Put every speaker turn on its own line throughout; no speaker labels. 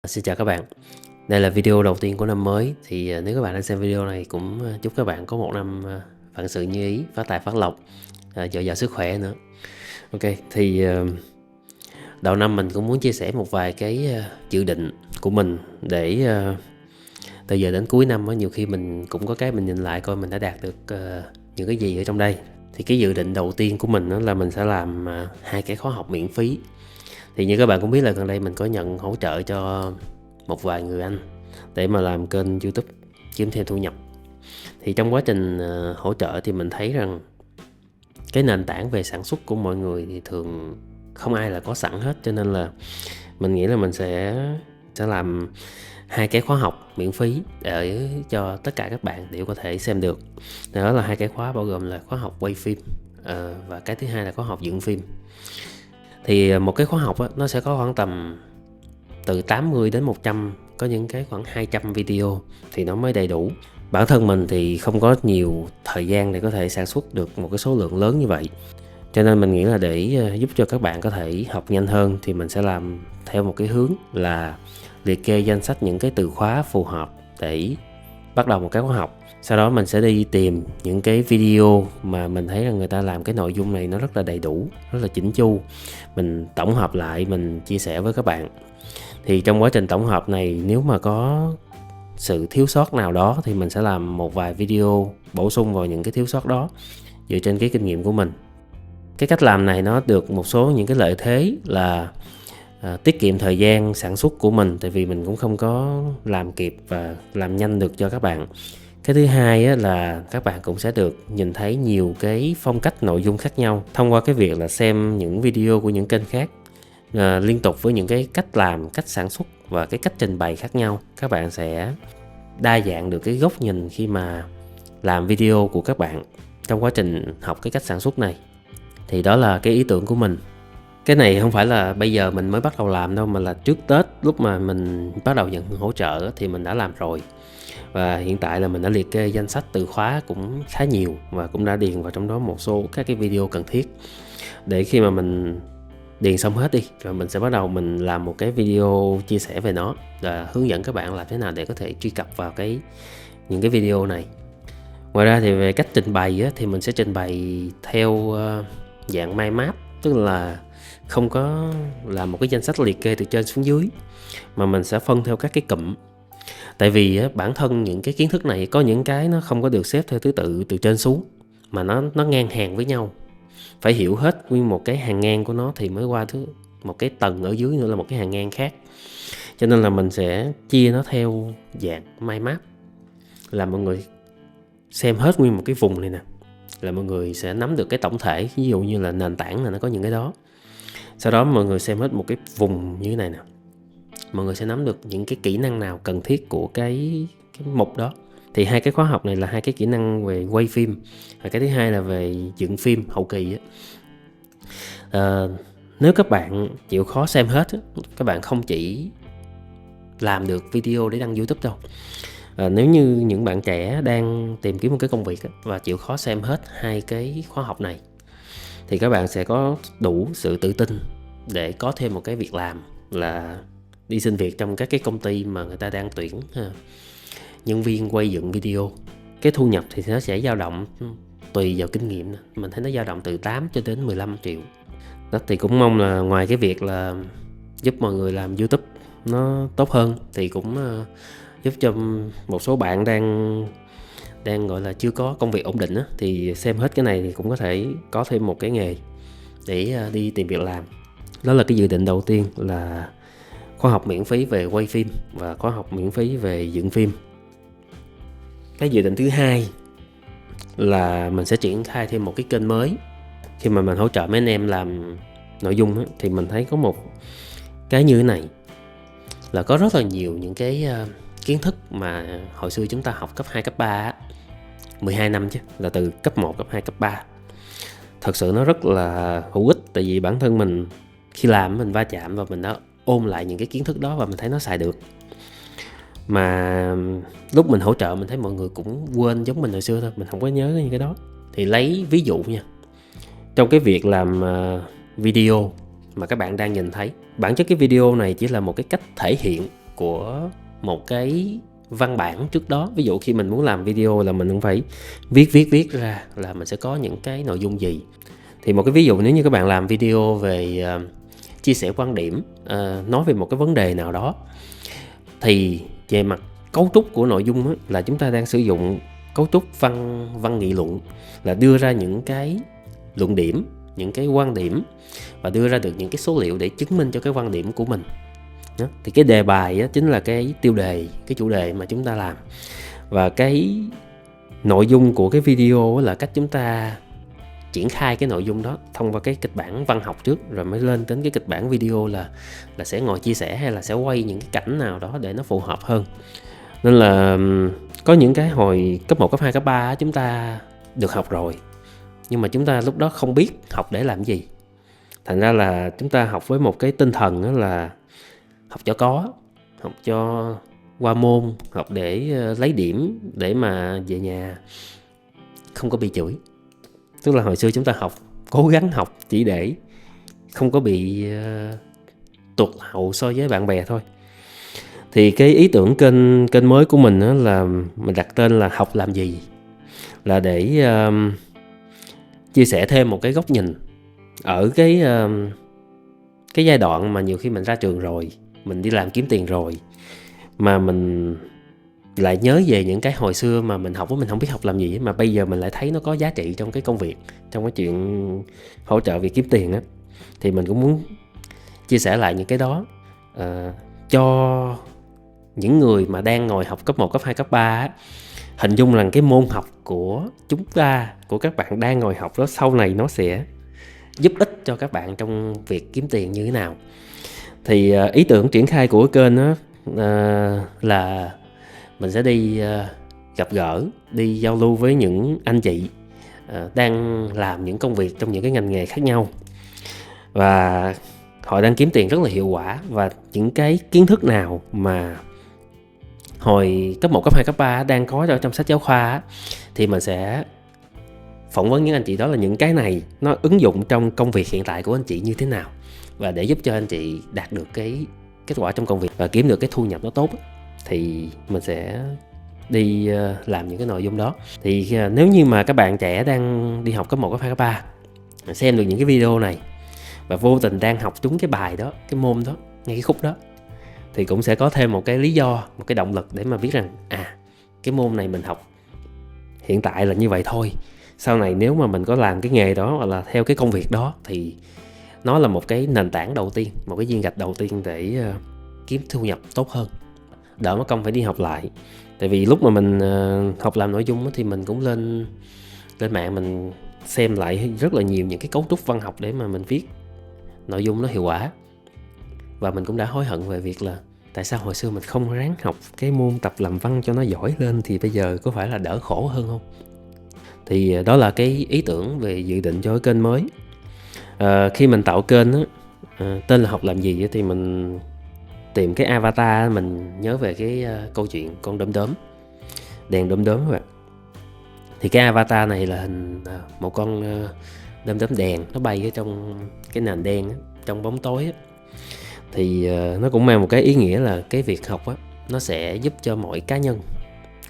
Xin chào các bạn. Đây là video đầu tiên của năm mới. Thì nếu các bạn đang xem video này cũng chúc các bạn có một năm vạn sự như ý, phát tài phát lộc, dồi dào sức khỏe nữa. Ok, thì đầu năm mình cũng muốn chia sẻ một vài cái dự định của mình để từ giờ đến cuối năm nhiều khi mình cũng có cái mình nhìn lại coi mình đã đạt được những cái gì ở trong đây. Thì cái dự định đầu tiên của mình là mình sẽ làm 2 cái khóa học miễn phí. Thì như các bạn cũng biết là gần đây mình có nhận hỗ trợ cho một vài người anh để mà làm kênh YouTube kiếm thêm thu nhập. Thì trong quá trình hỗ trợ thì mình thấy rằng cái nền tảng về sản xuất của mọi người thì thường không ai là có sẵn hết, cho nên là mình nghĩ là mình sẽ làm 2 cái khóa học miễn phí để cho tất cả các bạn đều có thể xem được. Đó là 2 cái khóa bao gồm là khóa học quay phim và cái thứ hai là khóa học dựng phim. Thì một cái khóa học nó sẽ có khoảng tầm từ 80 đến 100, có những cái khoảng 200 video thì nó mới đầy đủ. Bản thân mình thì không có nhiều thời gian để có thể sản xuất được một cái số lượng lớn như vậy, cho nên mình nghĩ là để giúp cho các bạn có thể học nhanh hơn thì mình sẽ làm theo một cái hướng là liệt kê danh sách những cái từ khóa phù hợp để bắt đầu một cái khóa học. Sau đó mình sẽ đi tìm những cái video mà mình thấy là người ta làm cái nội dung này nó rất là đầy đủ, rất là chỉnh chu. Mình tổng hợp lại, mình chia sẻ với các bạn. Thì trong quá trình tổng hợp này, nếu mà có sự thiếu sót nào đó thì mình sẽ làm một vài video bổ sung vào những cái thiếu sót đó dựa trên cái kinh nghiệm của mình. Cái cách làm này nó được một số những cái lợi thế là tiết kiệm thời gian sản xuất của mình, tại vì mình cũng không có làm kịp và làm nhanh được cho các bạn. Cái thứ hai là các bạn cũng sẽ được nhìn thấy nhiều cái phong cách nội dung khác nhau thông qua cái việc là xem những video của những kênh khác liên tục với những cái cách làm, cách sản xuất và cái cách trình bày khác nhau. Các bạn sẽ đa dạng được cái góc nhìn khi mà làm video của các bạn trong quá trình học cái cách sản xuất này. Thì đó là cái ý tưởng của mình. Cái này không phải là bây giờ mình mới bắt đầu làm đâu, mà là trước Tết lúc mà mình bắt đầu nhận hỗ trợ thì mình đã làm rồi. Và hiện tại là mình đã liệt kê danh sách từ khóa cũng khá nhiều và cũng đã điền vào trong đó một số các cái video cần thiết. Để khi mà mình điền xong hết đi rồi mình sẽ bắt đầu mình làm một cái video chia sẻ về nó và hướng dẫn các bạn làm thế nào để có thể truy cập vào những cái video này. Ngoài ra thì về cách trình bày thì mình sẽ trình bày theo dạng mind map, tức là không có làm một cái danh sách liệt kê từ trên xuống dưới, mà mình sẽ phân theo các cái cụm. Tại vì bản thân những cái kiến thức này có những cái nó không có được xếp theo thứ tự từ trên xuống, mà nó ngang hàng với nhau. Phải hiểu hết nguyên một cái hàng ngang của nó thì mới qua một cái tầng ở dưới nữa là một cái hàng ngang khác. Cho nên là mình sẽ chia nó theo dạng mind map, là mọi người xem hết nguyên một cái vùng này nè, là mọi người sẽ nắm được cái tổng thể. Ví dụ như là nền tảng là nó có những cái đó. Sau đó mọi người xem hết một cái vùng như thế này nè, mọi người sẽ nắm được những cái kỹ năng nào cần thiết của cái mục đó. Thì 2 cái khóa học này là 2 cái kỹ năng về quay phim, và cái thứ hai là về dựng phim hậu kỳ nếu các bạn chịu khó xem hết các bạn không chỉ làm được video để đăng YouTube đâu. Nếu như những bạn trẻ đang tìm kiếm một cái công việc và chịu khó xem hết 2 cái khóa học này thì các bạn sẽ có đủ sự tự tin để có thêm một cái việc làm là đi xin việc trong các cái công ty mà người ta đang tuyển nhân viên quay dựng video. Cái thu nhập thì nó sẽ dao động tùy vào kinh nghiệm. Mình thấy nó dao động từ 8 cho đến 15 triệu. Đó, thì cũng mong là ngoài cái việc là giúp mọi người làm YouTube nó tốt hơn thì cũng giúp cho một số bạn đang gọi là chưa có công việc ổn định thì xem hết cái này thì cũng có thể có thêm một cái nghề để đi tìm việc làm. Đó là cái dự định đầu tiên, là khóa học miễn phí về quay phim và khóa học miễn phí về dựng phim. Cái dự định thứ hai là mình sẽ triển khai thêm một cái kênh mới. Khi mà mình hỗ trợ mấy anh em làm nội dung thì mình thấy có một cái như thế này, là có rất là nhiều những cái kiến thức mà hồi xưa chúng ta học cấp 2, cấp 3 12 năm chứ, là từ cấp 1, cấp 2, cấp 3. Thật sự nó rất là hữu ích, tại vì bản thân mình khi làm mình va chạm và mình đã ôn lại những cái kiến thức đó và mình thấy nó xài được. Mà lúc mình hỗ trợ mình thấy mọi người cũng quên giống mình hồi xưa thôi, mình không có nhớ những cái đó. Thì lấy ví dụ nha, trong cái việc làm video mà các bạn đang nhìn thấy, bản chất cái video này chỉ là một cái cách thể hiện của một cái văn bản trước đó. Ví dụ khi mình muốn làm video là mình cũng phải viết ra là mình sẽ có những cái nội dung gì. Thì một cái ví dụ, nếu như các bạn làm video về chia sẻ quan điểm, nói về một cái vấn đề nào đó, thì về mặt cấu trúc của nội dung là chúng ta đang sử dụng cấu trúc văn nghị luận, là đưa ra những cái luận điểm, những cái quan điểm và đưa ra được những cái số liệu để chứng minh cho cái quan điểm của mình. Thì cái đề bài chính là cái tiêu đề, cái chủ đề mà chúng ta làm. Và cái nội dung của cái video là cách chúng ta triển khai cái nội dung đó thông qua cái kịch bản văn học trước, rồi mới lên đến cái kịch bản video là sẽ ngồi chia sẻ hay là sẽ quay những cái cảnh nào đó để nó phù hợp hơn. Nên là có những cái hồi cấp 1, cấp 2, cấp 3 chúng ta được học rồi, nhưng mà chúng ta lúc đó không biết học để làm gì. Thành ra là chúng ta học với một cái tinh thần đó là học cho có, học cho qua môn, học để lấy điểm để mà về nhà không có bị chửi. Tức là hồi xưa chúng ta học, cố gắng học chỉ để không có bị tụt hậu so với bạn bè thôi. Thì cái ý tưởng kênh mới của mình là mình đặt tên là Học Làm Gì, là để chia sẻ thêm một cái góc nhìn ở cái giai đoạn mà nhiều khi mình ra trường rồi, mình đi làm kiếm tiền rồi, mà mình lại nhớ về những cái hồi xưa mà mình học với mình không biết học làm gì, mà bây giờ mình lại thấy nó có giá trị trong cái công việc, trong cái chuyện hỗ trợ việc kiếm tiền á. Thì mình cũng muốn chia sẻ lại những cái đó cho những người mà đang ngồi học cấp 1, cấp 2, cấp 3 á, hình dung rằng cái môn học của chúng ta, của các bạn đang ngồi học đó, sau này nó sẽ giúp ích cho các bạn trong việc kiếm tiền như thế nào. Thì ý tưởng triển khai của kênh đó là mình sẽ đi gặp gỡ, đi giao lưu với những anh chị đang làm những công việc trong những cái ngành nghề khác nhau, và họ đang kiếm tiền rất là hiệu quả. Và những cái kiến thức nào mà hồi cấp 1, cấp 2, cấp 3 đang có ở trong sách giáo khoa thì mình sẽ phỏng vấn những anh chị đó là những cái này nó ứng dụng trong công việc hiện tại của anh chị như thế nào, và để giúp cho anh chị đạt được cái kết quả trong công việc và kiếm được cái thu nhập nó tốt, thì mình sẽ đi làm những cái nội dung đó. Thì nếu như mà các bạn trẻ đang đi học cấp 1, cấp 2, cấp 3 xem được những cái video này và vô tình đang học trúng cái bài đó, cái môn đó, ngay cái khúc đó, thì cũng sẽ có thêm một cái lý do, một cái động lực để mà biết rằng cái môn này mình học hiện tại là như vậy thôi. Sau này nếu mà mình có làm cái nghề đó hoặc là theo cái công việc đó thì nó là một cái nền tảng đầu tiên, một cái viên gạch đầu tiên để kiếm thu nhập tốt hơn, đỡ mất công phải đi học lại. Tại vì lúc mà mình học làm nội dung thì mình cũng lên mạng mình xem lại rất là nhiều những cái cấu trúc văn học để mà mình viết nội dung nó hiệu quả. Và mình cũng đã hối hận về việc là tại sao hồi xưa mình không ráng học cái môn tập làm văn cho nó giỏi lên, thì bây giờ có phải là đỡ khổ hơn không? Thì đó là cái ý tưởng về dự định cho cái kênh mới. Khi mình tạo kênh tên là Học Làm Gì thì mình tìm cái avatar, mình nhớ về cái câu chuyện con đom đóm, đèn đom đóm các bạn. Thì cái avatar này là hình một con đom đóm đèn, nó bay ở trong cái nền đen trong bóng tối Thì nó cũng mang một cái ý nghĩa là cái việc học nó sẽ giúp cho mỗi cá nhân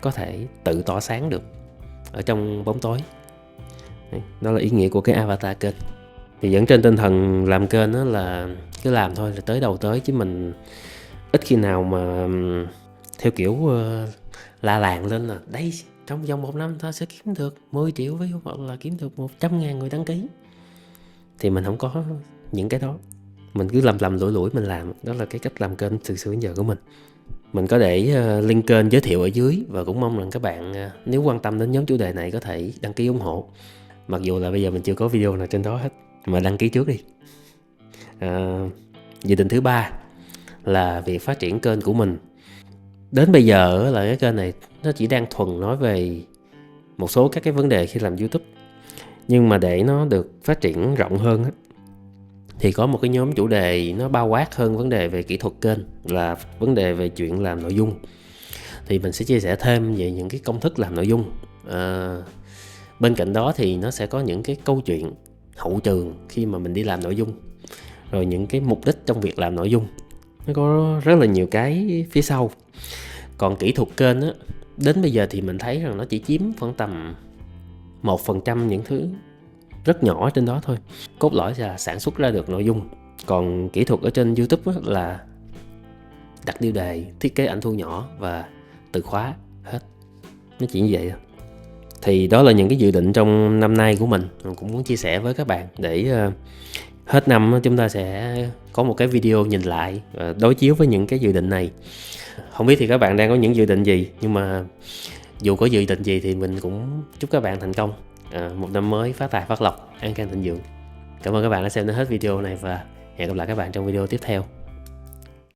có thể tự tỏa sáng được ở trong bóng tối. Đó là ý nghĩa của cái avatar kênh. Thì vẫn trên tinh thần làm kênh đó là cứ làm thôi, rồi tới đầu tới, chứ mình ít khi nào mà theo kiểu la làng lên là đây trong vòng 1 năm ta sẽ kiếm được 10 triệu ví dụ, hoặc là kiếm được 100.000 người đăng ký. Thì mình không có những cái đó, mình cứ lầm lũi mình làm. Đó là cái cách làm kênh từ xưa đến giờ của mình. Mình có để link kênh giới thiệu ở dưới, và cũng mong rằng các bạn nếu quan tâm đến nhóm chủ đề này có thể đăng ký ủng hộ. Mặc dù là bây giờ mình chưa có video nào trên đó hết, mà đăng ký trước đi. Dự định thứ 3 là việc phát triển kênh của mình. Đến bây giờ là cái kênh này nó chỉ đang thuần nói về một số các cái vấn đề khi làm YouTube. Nhưng mà để nó được phát triển rộng hơn thì có một cái nhóm chủ đề nó bao quát hơn vấn đề về kỹ thuật kênh, là vấn đề về chuyện làm nội dung. Thì mình sẽ chia sẻ thêm về những cái công thức làm nội dung. Bên cạnh đó thì nó sẽ có những cái câu chuyện hậu trường khi mà mình đi làm nội dung, rồi những cái mục đích trong việc làm nội dung. nó có rất là nhiều cái phía sau. Còn kỹ thuật kênh á, đến bây giờ thì mình thấy rằng nó chỉ chiếm khoảng tầm 1% những thứ rất nhỏ trên đó thôi. Cốt lõi là sản xuất ra được nội dung. Còn kỹ thuật ở trên YouTube á, là đặt tiêu đề, thiết kế ảnh thu nhỏ và từ khóa hết. Nó chỉ như vậy thôi. Thì đó là những cái dự định trong năm nay của mình cũng muốn chia sẻ với các bạn để hết năm chúng ta sẽ có một cái video nhìn lại và đối chiếu với những cái dự định này. Không biết thì các bạn đang có những dự định gì, nhưng mà dù có dự định gì thì mình cũng chúc các bạn thành công. Một năm mới phát tài phát lộc, an khang thịnh vượng. Cảm ơn các bạn đã xem đến hết video này và hẹn gặp lại các bạn trong video tiếp theo.